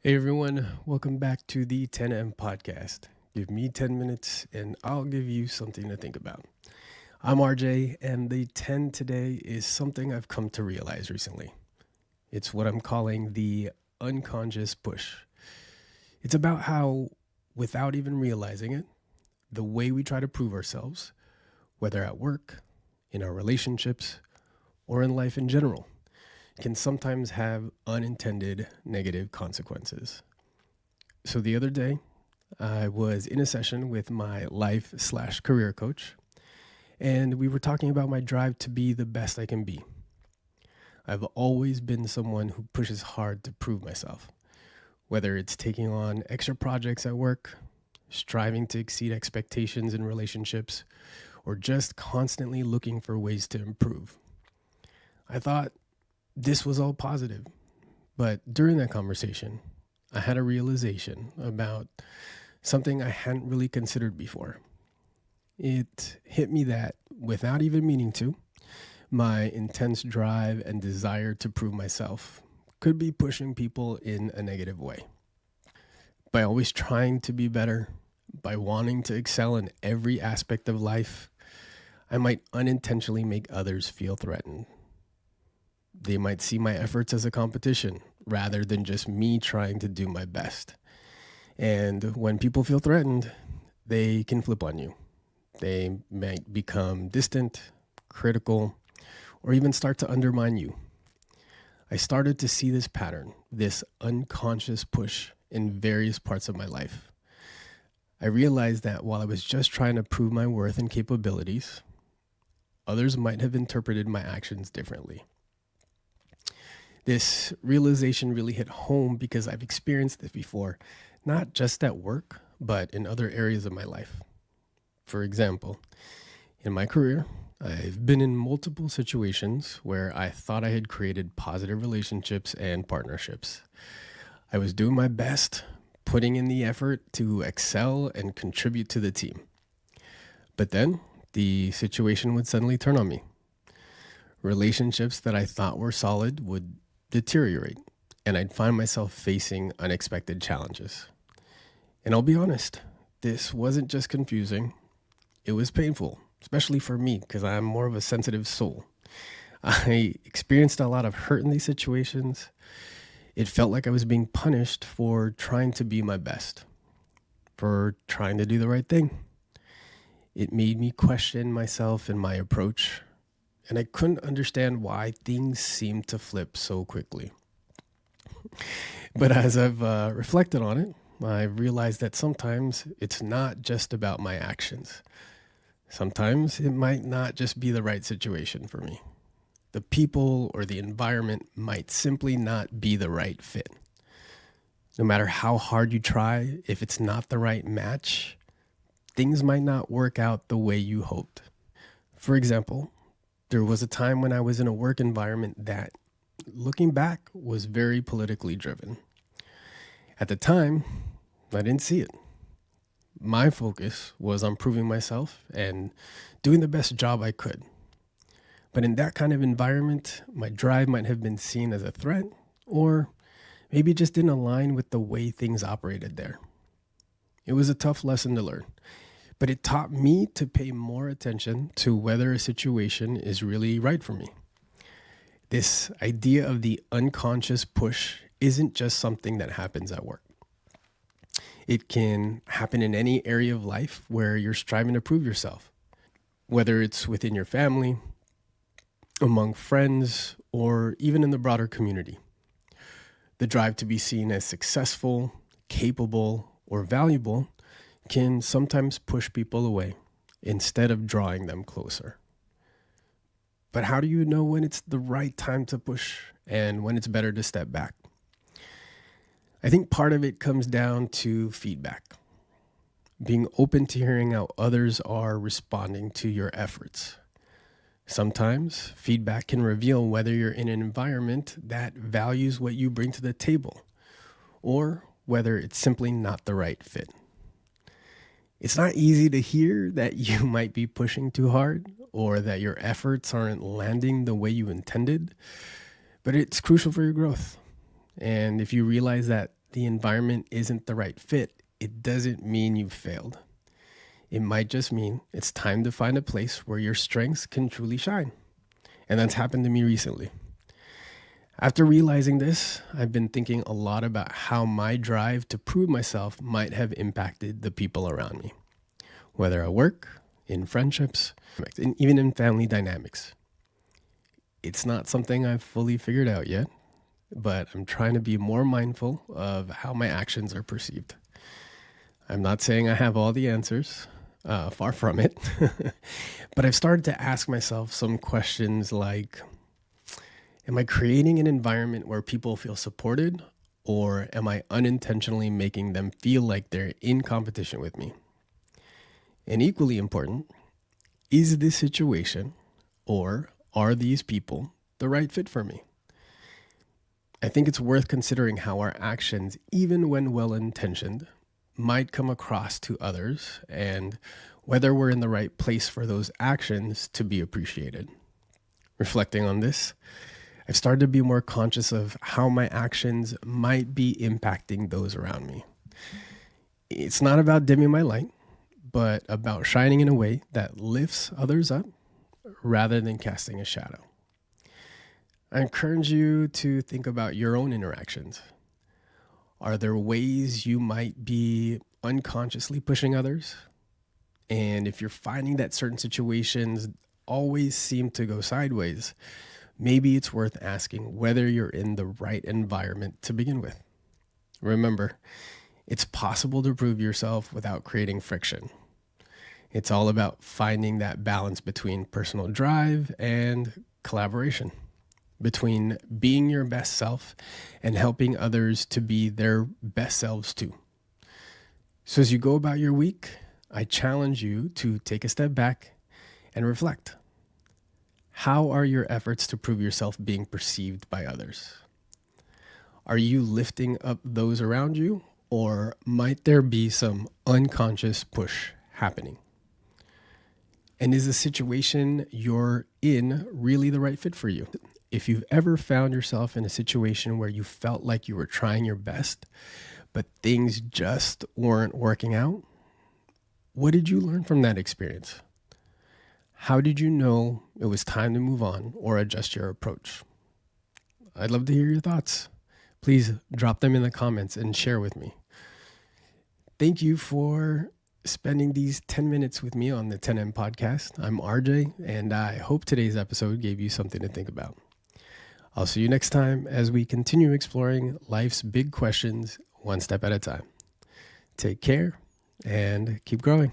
Hey everyone, welcome back to the TENm podcast. Give me 10 minutes and I'll give you something to think about. I'm RJ, and the 10 today is something I've come to realize recently. It's what I'm calling the unconscious push. It's about how, without even realizing it, the way we try to prove ourselves, whether at work, in our relationships, or in life in general, can sometimes have unintended negative consequences. So the other day, I was in a session with my life/career coach, and we were talking about my drive to be the best I can be. I've always been someone who pushes hard to prove myself, whether it's taking on extra projects at work, striving to exceed expectations in relationships, or just constantly looking for ways to improve. I thought this was all positive, but during that conversation, I had a realization about something I hadn't really considered before. It hit me that, without even meaning to, my intense drive and desire to prove myself could be pushing people in a negative way. By always trying to be better, by wanting to excel in every aspect of life, I might unintentionally make others feel threatened. They might see my efforts as a competition rather than just me trying to do my best. And when people feel threatened, they can flip on you. They might become distant, critical, or even start to undermine you. I started to see this pattern, this unconscious push in various parts of my life. I realized that while I was just trying to prove my worth and capabilities, others might have interpreted my actions differently. This realization really hit home because I've experienced this before, not just at work, but in other areas of my life. For example, in my career, I've been in multiple situations where I thought I had created positive relationships and partnerships. I was doing my best, putting in the effort to excel and contribute to the team. But then the situation would suddenly turn on me. Relationships that I thought were solid would deteriorate, and I'd find myself facing unexpected challenges. And I'll be honest, this wasn't just confusing, it was painful, especially for me because I'm more of a sensitive soul. I experienced a lot of hurt in these situations. It felt like I was being punished for trying to be my best, for trying to do the right thing. It made me question myself and my approach, and I couldn't understand why things seemed to flip so quickly. But as I've reflected on it, I've realized that sometimes it's not just about my actions. Sometimes it might not just be the right situation for me. The people or the environment might simply not be the right fit. No matter how hard you try, if it's not the right match, things might not work out the way you hoped. For example, there was a time when I was in a work environment that, looking back, was very politically driven. At the time, I didn't see it. My focus was on proving myself and doing the best job I could. But in that kind of environment, my drive might have been seen as a threat, or maybe it just didn't align with the way things operated there. It was a tough lesson to learn, but it taught me to pay more attention to whether a situation is really right for me. This idea of the unconscious push isn't just something that happens at work. It can happen in any area of life where you're striving to prove yourself, whether it's within your family, among friends, or even in the broader community. The drive to be seen as successful, capable, or valuable can sometimes push people away instead of drawing them closer. But how do you know when it's the right time to push and when it's better to step back? I think part of it comes down to feedback, being open to hearing how others are responding to your efforts. Sometimes feedback can reveal whether you're in an environment that values what you bring to the table, or whether it's simply not the right fit. It's not easy to hear that you might be pushing too hard or that your efforts aren't landing the way you intended, but it's crucial for your growth. And if you realize that the environment isn't the right fit, it doesn't mean you've failed. It might just mean it's time to find a place where your strengths can truly shine. And that's happened to me recently. After realizing this, I've been thinking a lot about how my drive to prove myself might have impacted the people around me, whether at work, in friendships, and even in family dynamics. It's not something I've fully figured out yet, but I'm trying to be more mindful of how my actions are perceived. I'm not saying I have all the answers, far from it, but I've started to ask myself some questions like, am I creating an environment where people feel supported, or am I unintentionally making them feel like they're in competition with me? And equally important, is this situation or are these people the right fit for me? I think it's worth considering how our actions, even when well-intentioned, might come across to others and whether we're in the right place for those actions to be appreciated. Reflecting on this, I've started to be more conscious of how my actions might be impacting those around me. It's not about dimming my light, but about shining in a way that lifts others up rather than casting a shadow. I encourage you to think about your own interactions. Are there ways you might be unconsciously pushing others? And if you're finding that certain situations always seem to go sideways, maybe it's worth asking whether you're in the right environment to begin with. Remember, it's possible to prove yourself without creating friction. It's all about finding that balance between personal drive and collaboration, between being your best self and helping others to be their best selves too. So as you go about your week, I challenge you to take a step back and reflect. How are your efforts to prove yourself being perceived by others? Are you lifting up those around you, or might there be some unconscious push happening? And is the situation you're in really the right fit for you? If you've ever found yourself in a situation where you felt like you were trying your best, but things just weren't working out, what did you learn from that experience? How did you know it was time to move on or adjust your approach? I'd love to hear your thoughts. Please drop them in the comments and share with me. Thank you for spending these 10 minutes with me on the TENm podcast. I'm RJ, and I hope today's episode gave you something to think about. I'll see you next time as we continue exploring life's big questions one step at a time. Take care and keep growing.